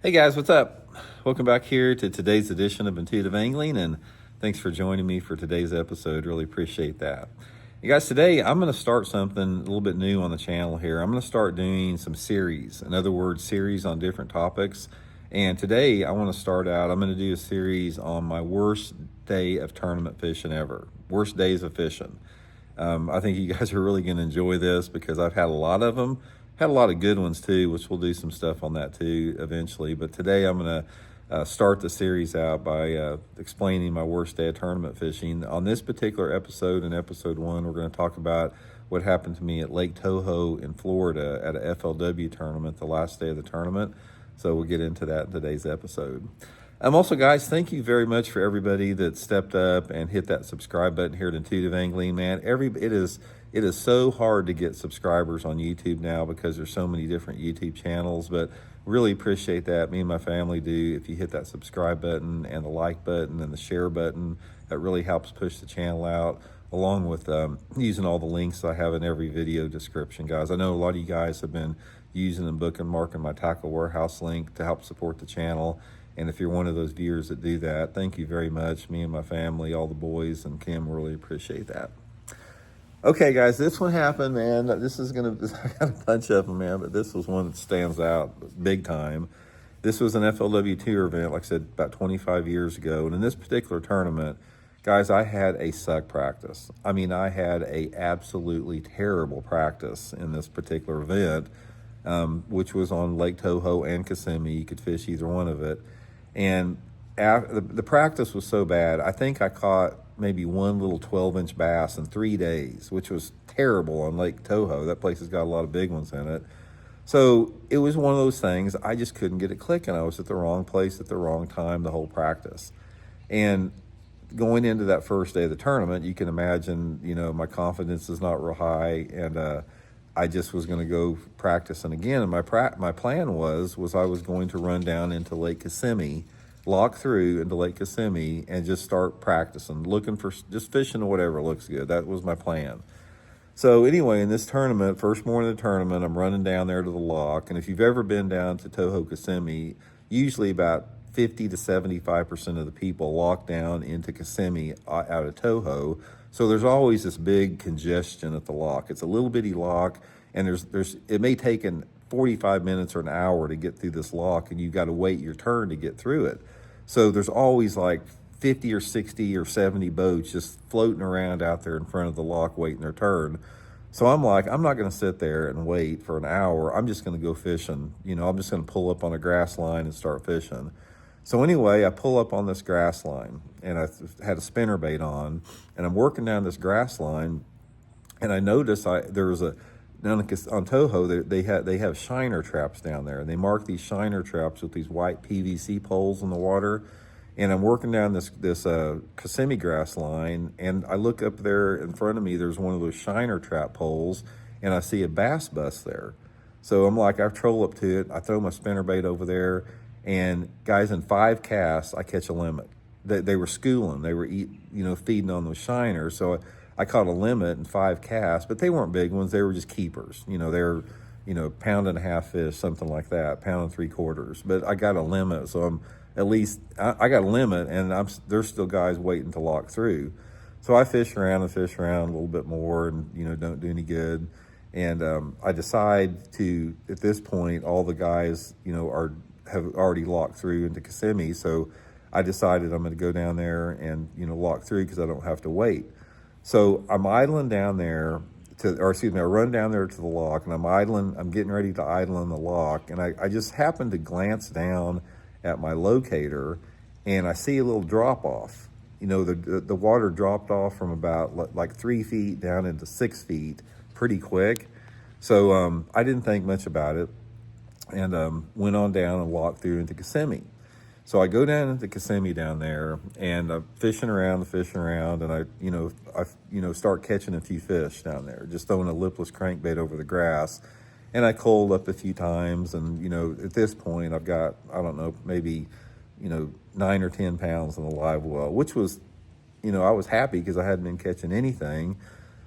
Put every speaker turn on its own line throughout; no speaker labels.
Hey guys, what's up? Welcome back here to today's edition of Intuitive Angling, and thanks for joining me for today's episode. Really appreciate that. You guys, today I'm going to start something a little bit new on the channel here. I'm going to start doing some series. In other words, series on different topics. And today I want to start out, I'm going to do a series on my worst day of tournament fishing ever. Worst days of fishing. I think you guys are really going to enjoy this because I've had a lot of them. Had a lot of good ones too, which we'll do some stuff on that too eventually. But today I'm going to start the series out by explaining my worst day of tournament fishing. On this particular episode, in episode 1, we're going to talk about what happened to me at Lake Toho in Florida at a FLW tournament, the last day of the tournament. So we'll get into that in today's episode. Also, guys, thank you very much for everybody that stepped up and hit that subscribe button here at Intuitive Angling, man. It is so hard to get subscribers on YouTube now because there's so many different YouTube channels, but really appreciate that. Me and my family do. If you hit that subscribe button and the like button and the share button, that really helps push the channel out, along with using all the links I have in every video description, guys. I know a lot of you guys have been using and bookmarking my Tackle Warehouse link to help support the channel. And if you're one of those viewers that do that, thank you very much. Me and my family, all the boys and Kim, really appreciate that. Okay, guys, this one happened, man. I got a bunch of them, man, but this was one that stands out big time. This was an FLW tour event, like I said, about 25 years ago. And in this particular tournament, guys, I had a suck practice. I mean, I had a absolutely terrible practice in this particular event, which was on Lake Toho and Kissimmee. You could fish either one of it. And the practice was so bad, I think I caught maybe one little 12-inch bass in 3 days, which was terrible on Lake Toho. That place has got a lot of big ones in it. So it was one of those things, I just couldn't get it clicking. I was at the wrong place at the wrong time the whole practice. And going into that first day of the tournament, you can imagine, my confidence is not real high, and I just was going to go practicing again. And my plan was I was going to run down into Lake Kissimmee, lock through into Lake Kissimmee, and just start practicing, looking for just fishing or whatever looks good. That was my plan. So anyway, in this tournament, first morning of the tournament, I'm running down there to the lock. And if you've ever been down to Toho Kissimmee, usually about 50 to 75% of the people lock down into Kissimmee out of Toho. So there's always this big congestion at the lock. It's a little bitty lock, and it may take 45 minutes or an hour to get through this lock, and you've got to wait your turn to get through it. So there's always like 50 or 60 or 70 boats just floating around out there in front of the lock waiting their turn. So I'm like, I'm not going to sit there and wait for an hour. I'm just going to go fishing. I'm just going to pull up on a grass line and start fishing. So anyway, I pull up on this grass line, and I had a spinnerbait on, and I'm working down this grass line, and I noticed there was down on Toho, they have shiner traps down there, and they mark these shiner traps with these white PVC poles in the water. And I'm working down this Kissimmee grass line, and I look up there in front of me, there's one of those shiner trap poles, and I see a bass bust there. So I'm like, I troll up to it, I throw my spinnerbait over there, and guys, in 5 casts, I catch a limit. They were schooling, they were feeding on those shiners. So I caught a limit in 5 casts, but they weren't big ones. They were just keepers. They were, pound and a half fish, something like that, pound and 3/4. But I got a limit, so I'm at least, I got a limit, and there's still guys waiting to lock through. So I fish around a little bit more, and don't do any good. And I decide to, at this point, all the guys, have already locked through into Kissimmee. So I decided I'm going to go down there and lock through because I don't have to wait. So I'm idling down there I run down there to the lock, and I'm getting ready to idle in the lock, and I just happened to glance down at my locator, and I see a little drop off. The water dropped off from about like 3 feet down into 6 feet pretty quick. So I didn't think much about it, and went on down and locked through into Kissimmee. So I go down into Kissimmee down there, and I'm fishing around, and I start catching a few fish down there, just throwing a lipless crankbait over the grass. And I coiled up a few times, and at this point I've got, I don't know, maybe 9 or 10 pounds in the live well, which was, I was happy because I hadn't been catching anything.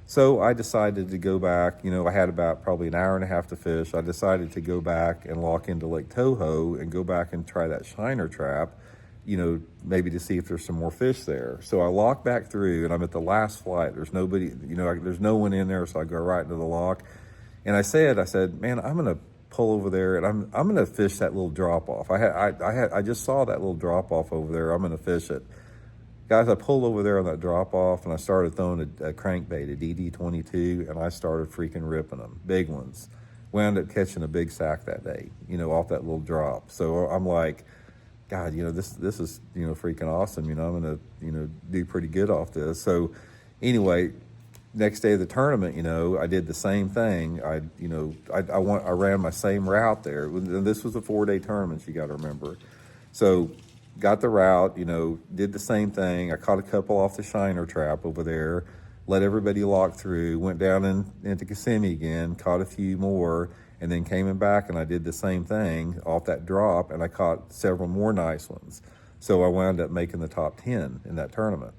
So I decided to go back. I had about probably an hour and a half to fish. I decided to go back and lock into Lake Toho and go back and try that shiner trap, maybe to see if there's some more fish there. So I lock back through, and I'm at the last flight. There's nobody, there's no one in there, so I go right into the lock. And I said, man, I'm gonna pull over there, and I'm gonna fish that little drop off. I just saw that little drop off over there. I'm gonna fish it. Guys, I pulled over there on that drop-off, and I started throwing a crankbait, a DD22, and I started freaking ripping them, big ones. Wound up catching a big sack that day, off that little drop. So I'm like, God, this is, freaking awesome. I'm going to, do pretty good off this. So anyway, next day of the tournament, I did the same thing. I ran my same route there. And this was a 4-day tournament, you got to remember. So got the route, did the same thing. I caught a couple off the shiner trap over there, let everybody lock through, went down into Kissimmee again, caught a few more, and then came back and I did the same thing off that drop, and I caught several more nice ones. So I wound up making the top 10 in that tournament.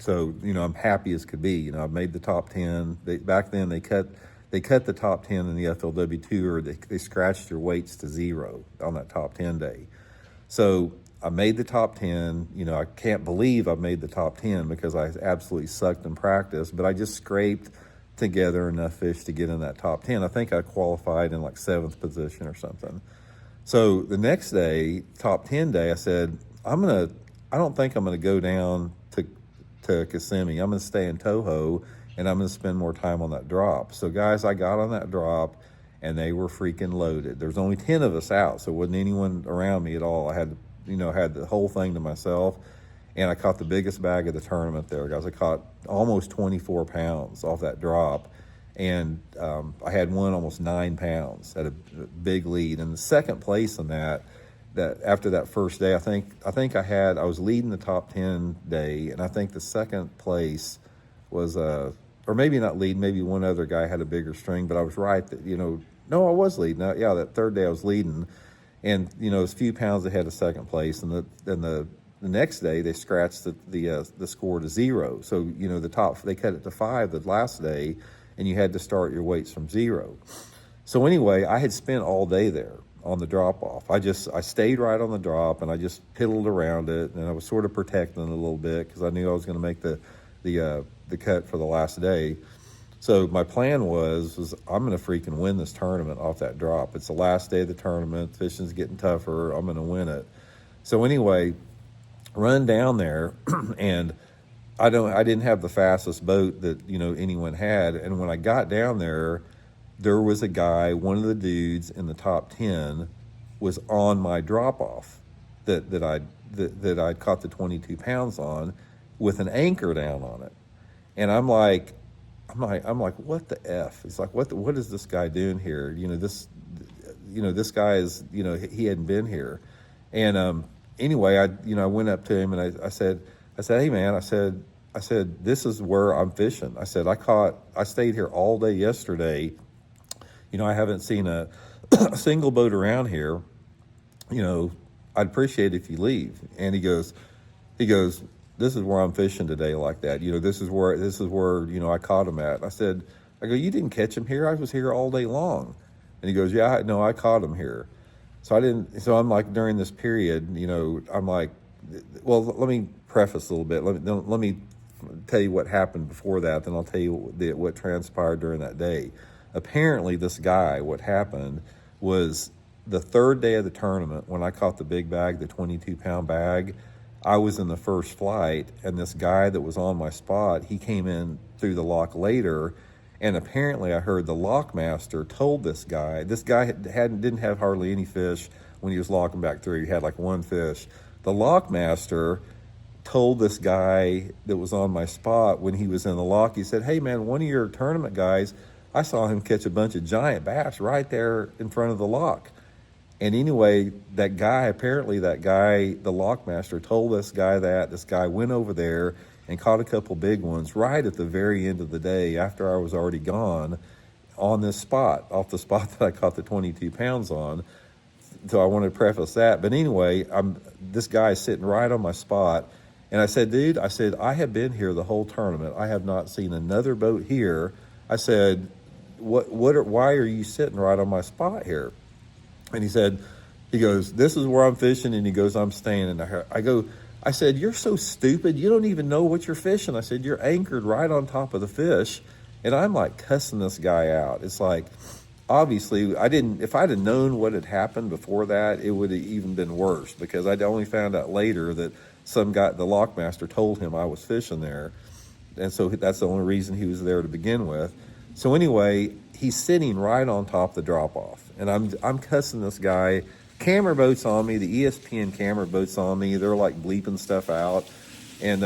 So, I'm happy as could be. I made the top 10. Back then they cut the top 10 in the FLW Tour. They scratched your weights to 0 on that top 10 day. So I made the top 10. I can't believe I made the top 10 because I absolutely sucked in practice, but I just scraped together enough fish to get in that top 10. I think I qualified in like 7th position or something. So the next day, top 10 day, I said, I don't think I'm going to go down to Kissimmee. I'm going to stay in Toho, and I'm going to spend more time on that drop. So guys, I got on that drop, and they were freaking loaded. There's only 10 of us out, so there wasn't anyone around me at all. I had, had the whole thing to myself, and I caught the biggest bag of the tournament there, guys. I caught almost 24 pounds off that drop, and I had one almost 9 pounds at a big lead. And the second place in that after that first day, I was leading the top 10 day, and I think the second place was or maybe not lead, maybe one other guy had a bigger string, but I was right that, no, I was leading. Yeah, that third day I was leading, and, it was a few pounds ahead of second place. And then the next day they scratched the score to 0. So, they cut it to 5 the last day, and you had to start your weights from 0. So anyway, I had spent all day there on the drop off. I stayed right on the drop, and I just piddled around it, and I was sort of protecting it a little bit because I knew I was going to make the cut for the last day. So my plan was I'm going to freaking win this tournament off that drop. It's the last day of the tournament. Fishing's getting tougher. I'm going to win it. So anyway, run down there, and I didn't have the fastest boat that anyone had. And when I got down there was a guy, one of the dudes in the top 10, was on my drop off that I'd caught the 22 pounds on, with an anchor down on it. And I'm like, what the F? It's like, what is this guy doing here? This guy is, he hadn't been here. And anyway, I went up to him, and I said, hey man, I said, this is where I'm fishing. I said, I stayed here all day yesterday. I haven't seen a single boat around here. I'd appreciate it if you leave. And he goes, this is where I'm fishing today, like that. This is where I caught him at. I go, you didn't catch him here? I was here all day long. And he goes, yeah, no, I caught him here. So I'm like, during this period, I'm like, well, let me preface a little bit. Let me tell you what happened before that, then I'll tell you what transpired during that day. Apparently this guy, what happened was the third day of the tournament, when I caught the big bag, the 22-pound bag, I was in the first flight, and this guy that was on my spot, he came in through the lock later, and apparently I heard the Lockmaster told this guy didn't have hardly any fish when he was locking back through. He had like one fish. The Lockmaster told this guy that was on my spot when he was in the lock, he said, hey man, one of your tournament guys, I saw him catch a bunch of giant bass right there in front of the lock. And anyway, the Lockmaster told this guy that. This guy went over there and caught a couple big ones right at the very end of the day, after I was already gone, on this spot, off the spot that I caught the 22 pounds on. So I want to preface that. But anyway, this guy is sitting right on my spot, And I said, dude, I said, I have been here the whole tournament. I have not seen another boat here. I said, why are you sitting right on my spot here? And he goes, this is where I'm fishing. And he goes, I'm standing there. I said, you're so stupid. You don't even know what you're fishing. I said, you're anchored right on top of the fish. And I'm like cussing this guy out. It's like, obviously, if I'd have known what had happened before that, it would have even been worse, because I'd only found out later that some guy, the Lockmaster, told him I was fishing there. And so that's the only reason he was there to begin with. So anyway, he's sitting right on top of the drop-off. And I'm cussing this guy. Camera boats on me, the ESPN camera boats on me. They're like bleeping stuff out. And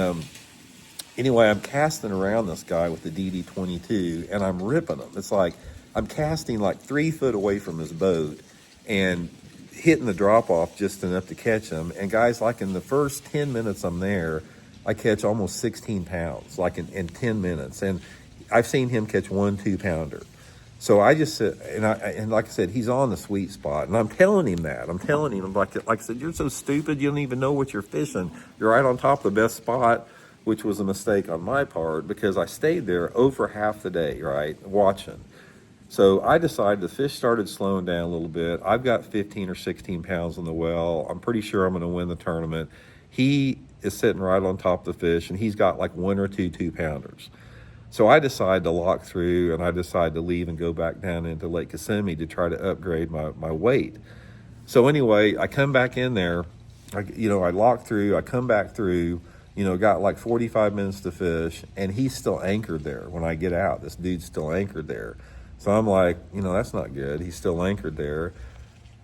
anyway, I'm casting around this guy with the DD22, and I'm ripping him. It's like I'm casting like 3 foot away from his boat and hitting the drop-off just enough to catch him. And guys, like in the first 10 minutes I'm there, I catch almost 16 pounds, like in 10 minutes. And I've seen him catch 1 2-pounder. So I just said, and like I said, he's on the sweet spot. And I'm telling him that. I'm like I said, you're so stupid, you don't even know what you're fishing. You're right on top of the best spot, which was a mistake on my part, because I stayed there over half the day, right, watching. So I decided the fish started slowing down a little bit. I've got 15 or 16 pounds in the well. I'm pretty sure I'm going to win the tournament. He is sitting right on top of the fish, and he's got like 1 or 2 2-pounders. So I decided to lock through, and I decided to leave and go back down into Lake Kissimmee to try to upgrade my weight. So anyway, I come back in there. I lock through. I come back through. Got like 45 minutes to fish, and he's still anchored there when I get out. This dude's still anchored there. So I'm like, that's not good. He's still anchored there.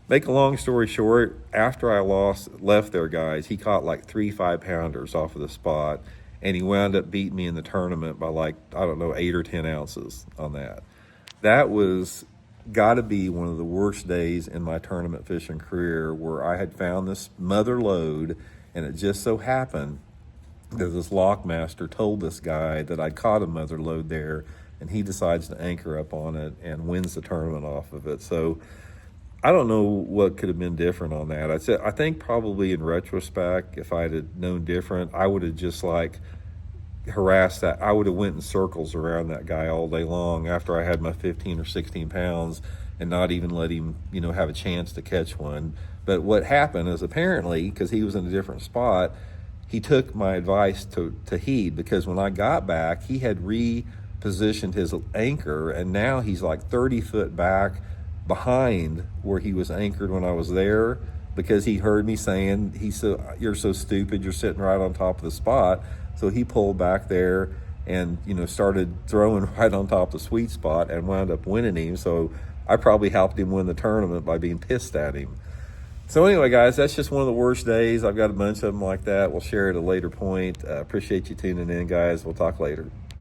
Make a long story short, after I left there, guys, he caught like 3 5-pounders off of the spot, and he wound up beating me in the tournament by like, 8 or 10 ounces on that. That was got to be one of the worst days in my tournament fishing career, where I had found this mother lode, and it just so happened that this Lockmaster told this guy that I'd caught a mother lode there, and he decides to anchor up on it and wins the tournament off of it. So I don't know what could have been different on that. I think probably in retrospect, if I had known different, I would have just like harassed that. I would have went in circles around that guy all day long after I had my 15 or 16 pounds and not even let him, have a chance to catch one. But what happened is, apparently, because he was in a different spot, he took my advice to heed, because when I got back, he had repositioned his anchor, and now he's like 30 foot back behind where he was anchored when I was there, because he heard me saying, you're so stupid, you're sitting right on top of the spot. So he pulled back there and, started throwing right on top of the sweet spot and wound up winning him. So I probably helped him win the tournament by being pissed at him. So anyway, guys, that's just one of the worst days. I've got a bunch of them like that. We'll share at a later point. Appreciate you tuning in, guys. We'll talk later.